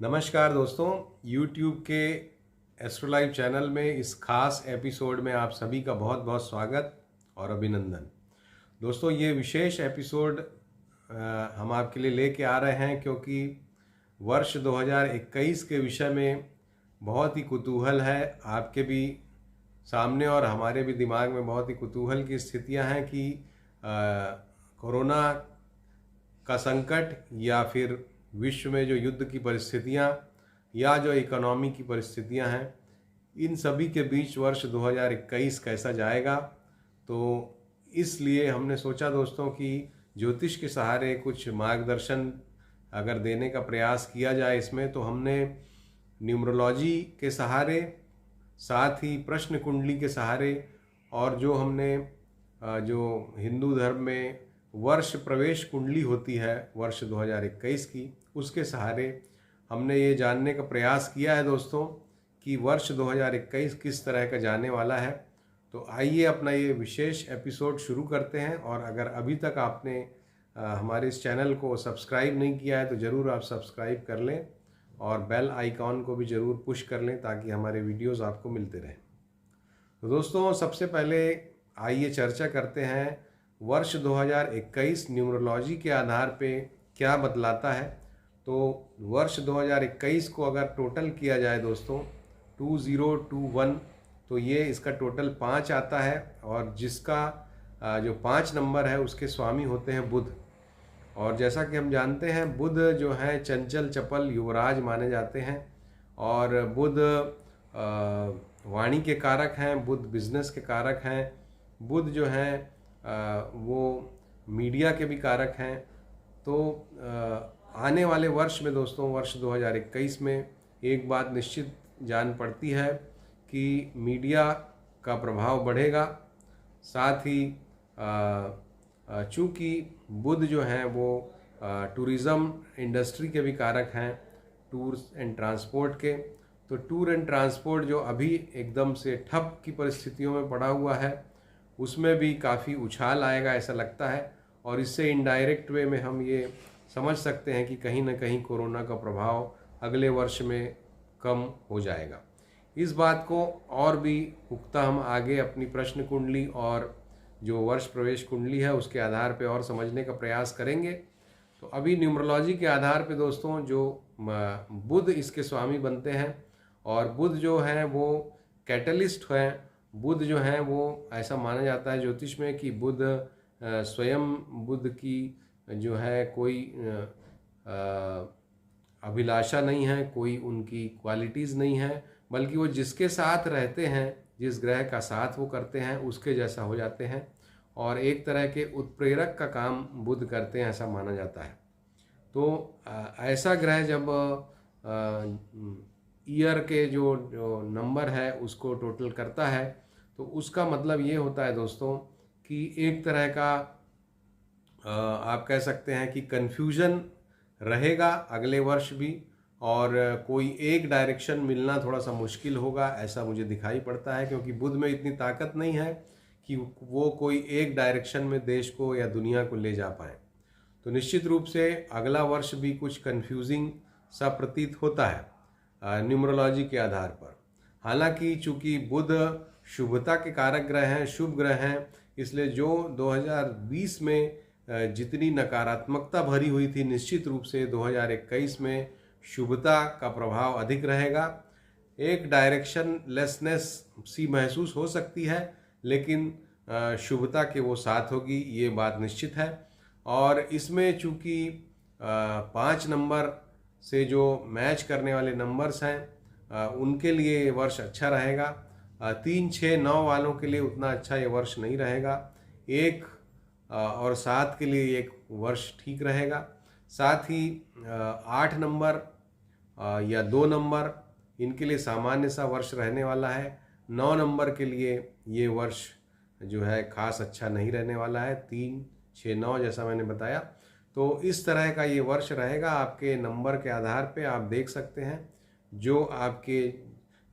नमस्कार दोस्तों, YouTube के एस्ट्रोलाइव चैनल में इस खास एपिसोड में आप सभी का बहुत बहुत स्वागत और अभिनंदन। दोस्तों, ये विशेष एपिसोड हम आपके लिए लेके आ रहे हैं क्योंकि वर्ष 2021 के विषय में बहुत ही कुतूहल है आपके भी सामने और हमारे भी दिमाग में बहुत ही कुतूहल की स्थितियां हैं कि कोरोना का संकट या फिर विश्व में जो युद्ध की परिस्थितियां या जो इकोनॉमी की परिस्थितियां हैं, इन सभी के बीच वर्ष 2021 कैसा जाएगा। तो इसलिए हमने सोचा दोस्तों कि ज्योतिष के सहारे कुछ मार्गदर्शन अगर देने का प्रयास किया जाए इसमें, तो हमने न्यूमरोलॉजी के सहारे, साथ ही प्रश्न कुंडली के सहारे और जो हमने जो हिंदू धर्म में वर्ष प्रवेश कुंडली होती है वर्ष 2021 की, उसके सहारे हमने ये जानने का प्रयास किया है दोस्तों कि वर्ष 2021 किस तरह का जाने वाला है। तो आइए अपना ये विशेष एपिसोड शुरू करते हैं। और अगर अभी तक आपने हमारे इस चैनल को सब्सक्राइब नहीं किया है तो ज़रूर आप सब्सक्राइब कर लें और बेल आइकॉन को भी ज़रूर पुश कर लें ताकि हमारे वीडियोज़ आपको मिलते रहें। तो दोस्तों, सबसे पहले आइए चर्चा करते हैं वर्ष 2021 न्यूमरोलॉजी के आधार पे क्या बतलाता है। तो वर्ष 2021 को अगर टोटल किया जाए दोस्तों 2021, तो ये इसका टोटल 5 आता है और जिसका जो 5 नंबर है उसके स्वामी होते हैं बुध। और जैसा कि हम जानते हैं, बुध जो है चंचल चपल युवराज माने जाते हैं और बुध वाणी के कारक हैं, बुध बिजनेस के कारक हैं, बुध जो हैं वो मीडिया के भी कारक हैं। तो आने वाले वर्ष में दोस्तों, वर्ष 2021 में एक बात निश्चित जान पड़ती है कि मीडिया का प्रभाव बढ़ेगा। साथ ही चूँकि बुध जो हैं वो टूरिज़्म इंडस्ट्री के भी कारक हैं, टूर्स एंड ट्रांसपोर्ट के। तो टूर एंड ट्रांसपोर्ट जो अभी एकदम से ठप की परिस्थितियों में पड़ा हुआ है, उसमें भी काफ़ी उछाल आएगा ऐसा लगता है। और इससे इनडायरेक्ट वे में हम ये समझ सकते हैं कि कहीं ना कहीं कोरोना का प्रभाव अगले वर्ष में कम हो जाएगा। इस बात को और भी पुख्ता हम आगे अपनी प्रश्न कुंडली और जो वर्ष प्रवेश कुंडली है उसके आधार पे और समझने का प्रयास करेंगे। तो अभी न्यूमरोलॉजी के आधार पे दोस्तों जो बुध इसके स्वामी बनते हैं और बुध जो हैं वो कैटलिस्ट हैं। बुध जो हैं वो ऐसा माना जाता है ज्योतिष में कि बुध स्वयं बुध की जो है कोई अभिलाषा नहीं है, कोई उनकी क्वालिटीज़ नहीं है, बल्कि वो जिसके साथ रहते हैं, जिस ग्रह का साथ वो करते हैं उसके जैसा हो जाते हैं और एक तरह के उत्प्रेरक का काम बुध करते हैं ऐसा माना जाता है। तो ऐसा ग्रह जब ईयर के जो नंबर है उसको टोटल करता है, तो उसका मतलब ये होता है दोस्तों कि एक तरह का आप कह सकते हैं कि कन्फ्यूजन रहेगा अगले वर्ष भी और कोई एक डायरेक्शन मिलना थोड़ा सा मुश्किल होगा ऐसा मुझे दिखाई पड़ता है, क्योंकि बुध में इतनी ताकत नहीं है कि वो कोई एक डायरेक्शन में देश को या दुनिया को ले जा पाए। तो निश्चित रूप से अगला वर्ष भी कुछ कन्फ्यूजिंग सा प्रतीत होता है न्यूमरोलॉजी के आधार पर। हालांकि चूंकि बुध शुभता के कारक ग्रह हैं, शुभ ग्रह हैं, इसलिए जो 2020 में जितनी नकारात्मकता भरी हुई थी, निश्चित रूप से 2021 में शुभता का प्रभाव अधिक रहेगा। एक डायरेक्शन लेसनेस सी महसूस हो सकती है, लेकिन शुभता के वो साथ होगी, ये बात निश्चित है। और इसमें चूँकि 5 नंबर से जो मैच करने वाले नंबर्स हैं उनके लिए ये वर्ष अच्छा रहेगा। 3, 6, 9 वालों के लिए उतना अच्छा ये वर्ष नहीं रहेगा। 1 और 7 के लिए एक वर्ष ठीक रहेगा। साथ ही 8 नंबर या 2 नंबर इनके लिए सामान्य सा वर्ष रहने वाला है। 9 नंबर के लिए ये वर्ष जो है खास अच्छा नहीं रहने वाला है, 3, 6, 9 जैसा मैंने बताया। तो इस तरह का ये वर्ष रहेगा। आपके नंबर के आधार पे आप देख सकते हैं जो आपके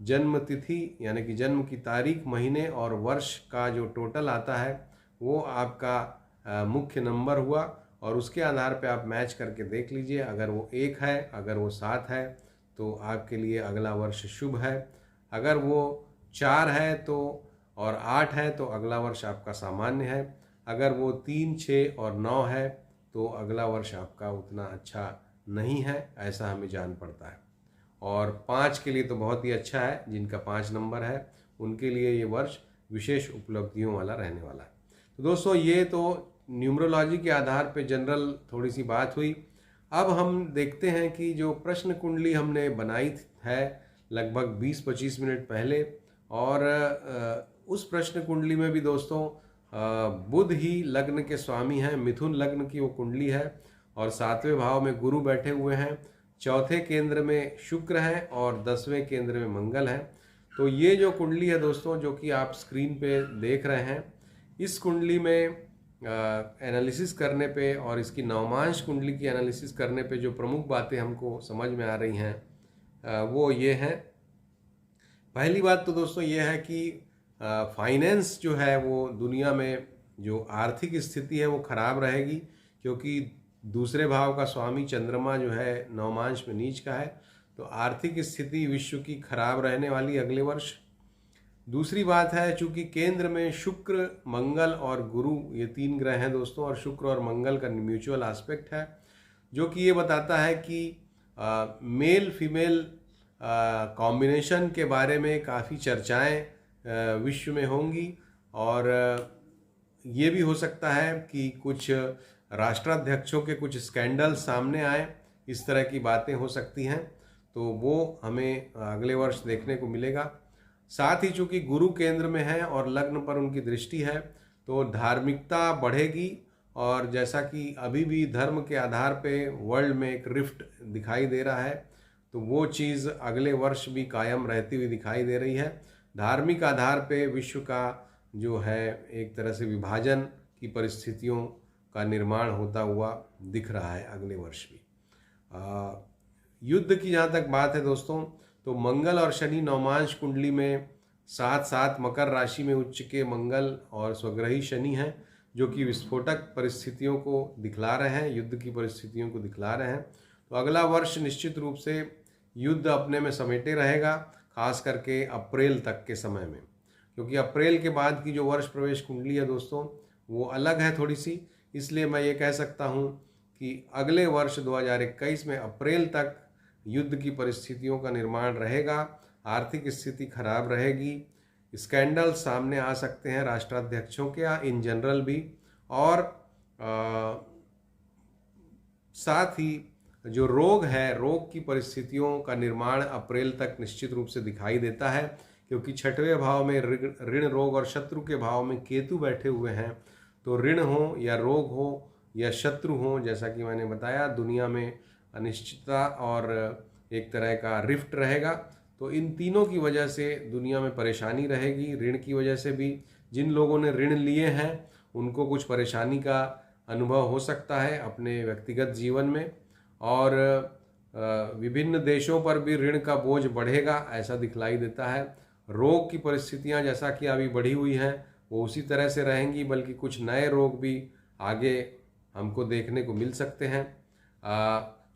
जन्म तिथि यानी कि जन्म की तारीख, महीने और वर्ष का जो टोटल आता है वो आपका मुख्य नंबर हुआ और उसके आधार पे आप मैच करके देख लीजिए। अगर वो 1 है, अगर वो 7 है तो आपके लिए अगला वर्ष शुभ है। अगर वो 4 है तो और 8 है तो अगला वर्ष आपका सामान्य है। अगर वो 3, 6 और 9 है तो अगला वर्ष आपका उतना अच्छा नहीं है, ऐसा हमें जान पड़ता है। और 5 के लिए तो बहुत ही अच्छा है, जिनका 5 नंबर है उनके लिए ये वर्ष विशेष उपलब्धियों वाला रहने वाला है। तो दोस्तों, ये तो न्यूमरोलॉजी के आधार पे जनरल थोड़ी सी बात हुई। अब हम देखते हैं कि जो प्रश्न कुंडली हमने बनाई है लगभग 20-25 मिनट पहले, और उस प्रश्न कुंडली में भी दोस्तों बुध ही लग्न के स्वामी हैं, मिथुन लग्न की वो कुंडली है, और 7वें भाव में गुरु बैठे हुए हैं, चौथे केंद्र में शुक्र है और 10वें केंद्र में मंगल है। तो ये जो कुंडली है दोस्तों, जो कि आप स्क्रीन पे देख रहे हैं, इस कुंडली में एनालिसिस करने पे और इसकी नवमांश कुंडली की एनालिसिस करने पे जो प्रमुख बातें हमको समझ में आ रही हैं वो ये हैं। पहली बात तो दोस्तों ये है कि फाइनेंस जो है वो दुनिया में जो आर्थिक स्थिति है वो खराब रहेगी, क्योंकि दूसरे भाव का स्वामी चंद्रमा जो है नवमांश में नीच का है, तो आर्थिक स्थिति विश्व की खराब रहने वाली अगले वर्ष। दूसरी बात है, चूंकि केंद्र में शुक्र, मंगल और गुरु ये 3 ग्रह हैं दोस्तों, और शुक्र और मंगल का म्यूचुअल एस्पेक्ट है, जो कि ये बताता है कि मेल फीमेल कॉम्बिनेशन के बारे में काफ़ी चर्चाएं विश्व में होंगी, और ये भी हो सकता है कि कुछ राष्ट्राध्यक्षों के कुछ स्कैंडल सामने आए, इस तरह की बातें हो सकती हैं, तो वो हमें अगले वर्ष देखने को मिलेगा। साथ ही चूंकि गुरु केंद्र में है और लग्न पर उनकी दृष्टि है, तो धार्मिकता बढ़ेगी, और जैसा कि अभी भी धर्म के आधार पे वर्ल्ड में एक रिफ्ट दिखाई दे रहा है, तो वो चीज़ अगले वर्ष भी कायम रहती हुई दिखाई दे रही है। धार्मिक आधार पे विश्व का जो है एक तरह से विभाजन की परिस्थितियों का निर्माण होता हुआ दिख रहा है अगले वर्ष भी। युद्ध की जहाँ तक बात है दोस्तों, तो मंगल और शनि नवमांश कुंडली में साथ साथ मकर राशि में उच्च के मंगल और स्वग्रही शनि हैं, जो कि विस्फोटक परिस्थितियों को दिखला रहे हैं, युद्ध की परिस्थितियों को दिखला रहे हैं। तो अगला वर्ष निश्चित रूप से युद्ध अपने में समेटे रहेगा, खास करके अप्रैल तक के समय में, क्योंकि अप्रैल के बाद की जो वर्ष प्रवेश कुंडली है दोस्तों वो अलग है थोड़ी सी। इसलिए मैं ये कह सकता हूँ कि अगले वर्ष 2021 में अप्रैल तक युद्ध की परिस्थितियों का निर्माण रहेगा, आर्थिक स्थिति खराब रहेगी, स्कैंडल सामने आ सकते हैं राष्ट्राध्यक्षों के या इन जनरल भी, और साथ ही जो रोग है, रोग की परिस्थितियों का निर्माण अप्रैल तक निश्चित रूप से दिखाई देता है, क्योंकि 6वें भाव में ऋण रोग और शत्रु के भाव में केतु बैठे हुए हैं। तो ऋण हो या रोग हो या शत्रु हो, जैसा कि मैंने बताया, दुनिया में अनिश्चितता और एक तरह का रिफ्ट रहेगा। तो इन तीनों की वजह से दुनिया में परेशानी रहेगी। ऋण की वजह से भी जिन लोगों ने ऋण लिए हैं उनको कुछ परेशानी का अनुभव हो सकता है अपने व्यक्तिगत जीवन में, और विभिन्न देशों पर भी ऋण का बोझ बढ़ेगा ऐसा दिखलाई देता है। रोग की परिस्थितियां जैसा कि अभी बढ़ी हुई हैं वो उसी तरह से रहेंगी, बल्कि कुछ नए रोग भी आगे हमको देखने को मिल सकते हैं।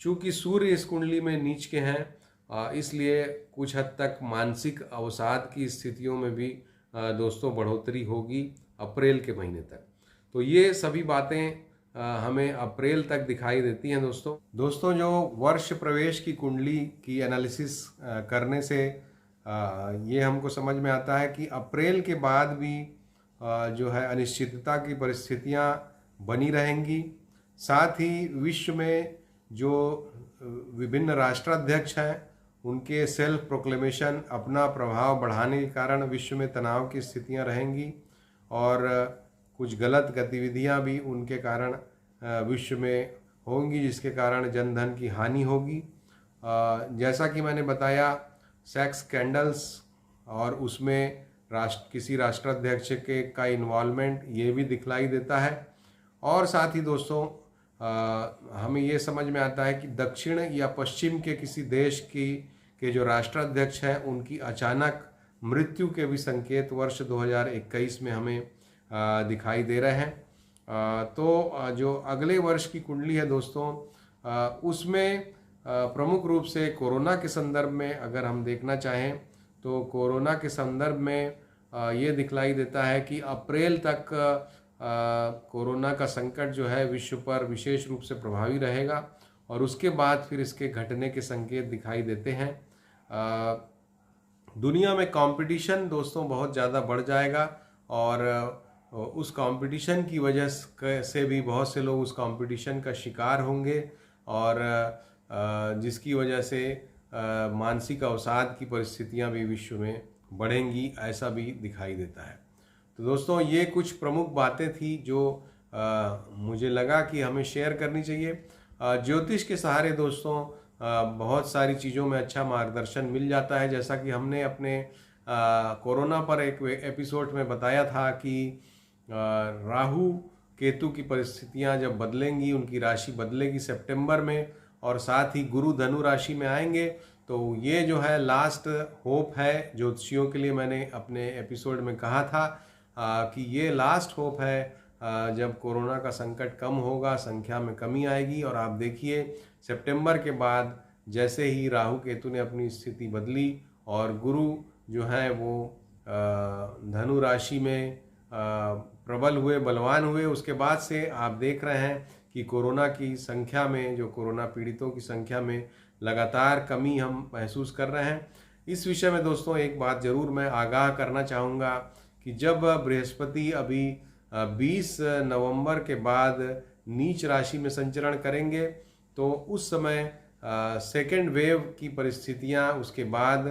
चूँकि सूर्य इस कुंडली में नीच के हैं, इसलिए कुछ हद तक मानसिक अवसाद की स्थितियों में भी दोस्तों बढ़ोतरी होगी अप्रैल के महीने तक। तो ये सभी बातें हमें अप्रैल तक दिखाई देती हैं दोस्तों। जो वर्ष प्रवेश की कुंडली की एनालिसिस करने से ये हमको समझ में आता है कि अप्रैल के बाद भी जो है अनिश्चितता की परिस्थितियां बनी रहेंगी। साथ ही विश्व में जो विभिन्न राष्ट्राध्यक्ष हैं उनके सेल्फ प्रोक्लेमेशन, अपना प्रभाव बढ़ाने के कारण विश्व में तनाव की स्थितियां रहेंगी, और कुछ गलत गतिविधियां भी उनके कारण विश्व में होंगी, जिसके कारण जनधन की हानि होगी। जैसा कि मैंने बताया, सेक्स स्कैंडल्स और उसमें किसी राष्ट्राध्यक्ष के का इन्वॉल्वमेंट ये भी दिखलाई देता है। और साथ ही दोस्तों हमें ये समझ में आता है कि दक्षिण या पश्चिम के किसी देश के जो राष्ट्राध्यक्ष हैं उनकी अचानक मृत्यु के भी संकेत वर्ष 2021 में हमें दिखाई दे रहे हैं। तो जो अगले वर्ष की कुंडली है दोस्तों, उसमें प्रमुख रूप से कोरोना के संदर्भ में अगर हम देखना चाहें तो कोरोना के संदर्भ में ये दिखलाई देता है कि अप्रैल तक कोरोना का संकट जो है विश्व पर विशेष रूप से प्रभावी रहेगा और उसके बाद फिर इसके घटने के संकेत दिखाई देते हैं। दुनिया में कंपटीशन दोस्तों बहुत ज़्यादा बढ़ जाएगा और उस कंपटीशन की वजह से भी बहुत से लोग उस कंपटीशन का शिकार होंगे और जिसकी वजह से मानसिक अवसाद की परिस्थितियां भी विश्व में बढ़ेंगी, ऐसा भी दिखाई देता है। तो दोस्तों ये कुछ प्रमुख बातें थी जो मुझे लगा कि हमें शेयर करनी चाहिए। ज्योतिष के सहारे दोस्तों बहुत सारी चीज़ों में अच्छा मार्गदर्शन मिल जाता है। जैसा कि हमने अपने कोरोना पर एक एपिसोड में बताया था कि राहु केतु की परिस्थितियां जब बदलेंगी, उनकी राशि बदलेगी सितंबर में और साथ ही गुरु धनु राशि में आएंगे, तो ये जो है लास्ट होप है ज्योतिषियों के लिए। मैंने अपने एपिसोड में कहा था कि ये लास्ट होप है जब कोरोना का संकट कम होगा, संख्या में कमी आएगी। और आप देखिए सितंबर के बाद जैसे ही राहु केतु ने अपनी स्थिति बदली और गुरु जो है वो धनु राशि में प्रबल हुए, बलवान हुए, उसके बाद से आप देख रहे हैं कि कोरोना की संख्या में, जो कोरोना पीड़ितों की संख्या में लगातार कमी हम महसूस कर रहे हैं। इस विषय में दोस्तों एक बात ज़रूर मैं आगाह करना चाहूँगा कि जब बृहस्पति अभी 20 नवंबर के बाद नीच राशि में संचरण करेंगे तो उस समय सेकेंड वेव की परिस्थितियां, उसके बाद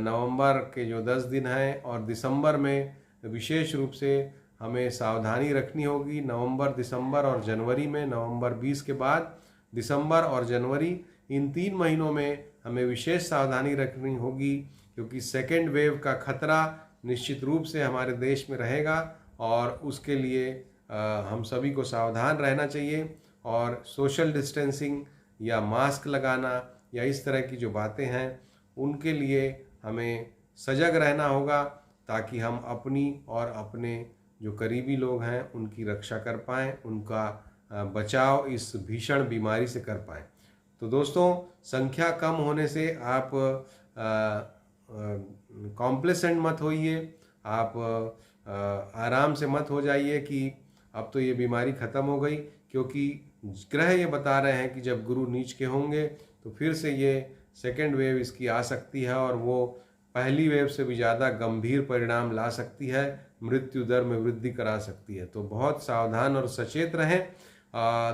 नवंबर के जो 10 दिन हैं और दिसंबर में विशेष रूप से हमें सावधानी रखनी होगी। नवंबर, दिसंबर और जनवरी में, नवंबर 20 के बाद दिसंबर और जनवरी, इन 3 महीनों में हमें विशेष सावधानी रखनी होगी क्योंकि सेकेंड वेव का खतरा निश्चित रूप से हमारे देश में रहेगा और उसके लिए हम सभी को सावधान रहना चाहिए और सोशल डिस्टेंसिंग या मास्क लगाना या इस तरह की जो बातें हैं उनके लिए हमें सजग रहना होगा ताकि हम अपनी और अपने जो करीबी लोग हैं उनकी रक्षा कर पाएँ, उनका बचाव इस भीषण बीमारी से कर पाएँ। तो दोस्तों संख्या कम होने से आप कॉम्प्लेसेंट मत होइए, आप आराम से मत हो जाइए कि अब तो ये बीमारी ख़त्म हो गई, क्योंकि ग्रह ये बता रहे हैं कि जब गुरु नीच के होंगे तो फिर से ये सेकेंड वेव इसकी आ सकती है और वो पहली वेव से भी ज़्यादा गंभीर परिणाम ला सकती है, मृत्यु दर में वृद्धि करा सकती है। तो बहुत सावधान और सचेत रहें।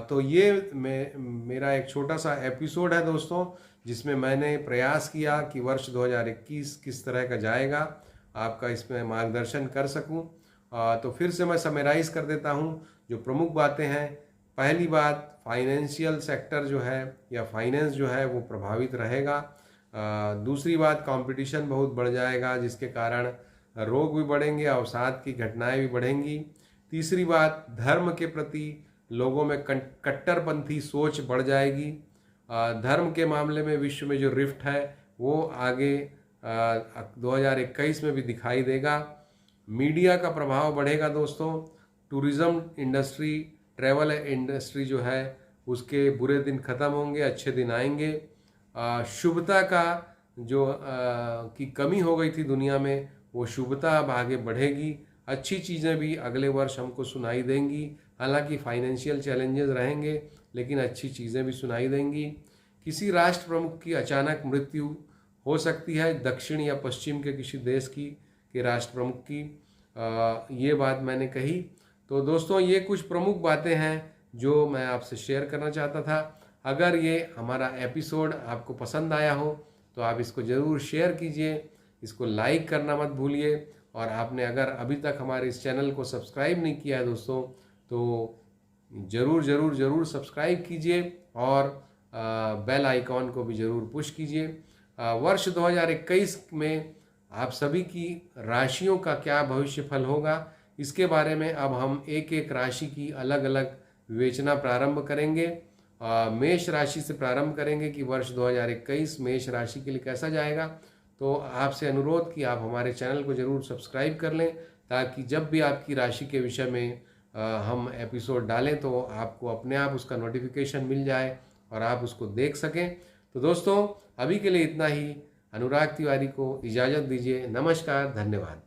तो ये मेरा एक छोटा सा एपिसोड है दोस्तों, जिसमें मैंने प्रयास किया कि वर्ष 2021 किस तरह का जाएगा, आपका इसमें मार्गदर्शन कर सकूं। तो फिर से मैं समराइज कर देता हूं जो प्रमुख बातें हैं। पहली बात, फाइनेंशियल सेक्टर जो है या फाइनेंस जो है वो प्रभावित रहेगा। दूसरी बात, कंपटीशन बहुत बढ़ जाएगा जिसके कारण रोग भी बढ़ेंगे, अवसाद की घटनाएं भी बढ़ेंगी। तीसरी बात, धर्म के प्रति लोगों में कट्टरपंथी सोच बढ़ जाएगी। धर्म के मामले में विश्व में जो रिफ्ट है वो आगे 2021 में भी दिखाई देगा। मीडिया का प्रभाव बढ़ेगा दोस्तों। टूरिज़्म इंडस्ट्री, ट्रैवल इंडस्ट्री जो है उसके बुरे दिन ख़त्म होंगे, अच्छे दिन आएंगे। शुभता का जो की कमी हो गई थी दुनिया में, वो शुभता अब आगे बढ़ेगी। अच्छी चीज़ें भी अगले वर्ष हमको सुनाई देंगी। हालांकि फाइनेंशियल चैलेंजेस रहेंगे लेकिन अच्छी चीज़ें भी सुनाई देंगी। किसी राष्ट्र प्रमुख की अचानक मृत्यु हो सकती है, दक्षिण या पश्चिम के किसी देश के राष्ट्र प्रमुख की, ये बात मैंने कही। तो दोस्तों ये कुछ प्रमुख बातें हैं जो मैं आपसे शेयर करना चाहता था। अगर ये हमारा एपिसोड आपको पसंद आया हो तो आप इसको ज़रूर शेयर कीजिए, इसको लाइक करना मत भूलिए। और आपने अगर अभी तक हमारे इस चैनल को सब्सक्राइब नहीं किया है दोस्तों तो ज़रूर सब्सक्राइब कीजिए और बेल आइकॉन को भी ज़रूर पुश कीजिए। वर्ष 2021 में आप सभी की राशियों का क्या भविष्य फल होगा, इसके बारे में अब हम एक एक राशि की अलग अलग विवेचना प्रारंभ करेंगे। मेष राशि से प्रारंभ करेंगे कि वर्ष 2021 मेष राशि के लिए कैसा जाएगा। तो आपसे अनुरोध कि आप हमारे चैनल को ज़रूर सब्सक्राइब कर लें ताकि जब भी आपकी राशि के विषय में हम एपिसोड डालें तो आपको अपने आप उसका नोटिफिकेशन मिल जाए और आप उसको देख सकें। तो दोस्तों अभी के लिए इतना ही। अनुराग तिवारी को इजाज़त दीजिए। नमस्कार, धन्यवाद।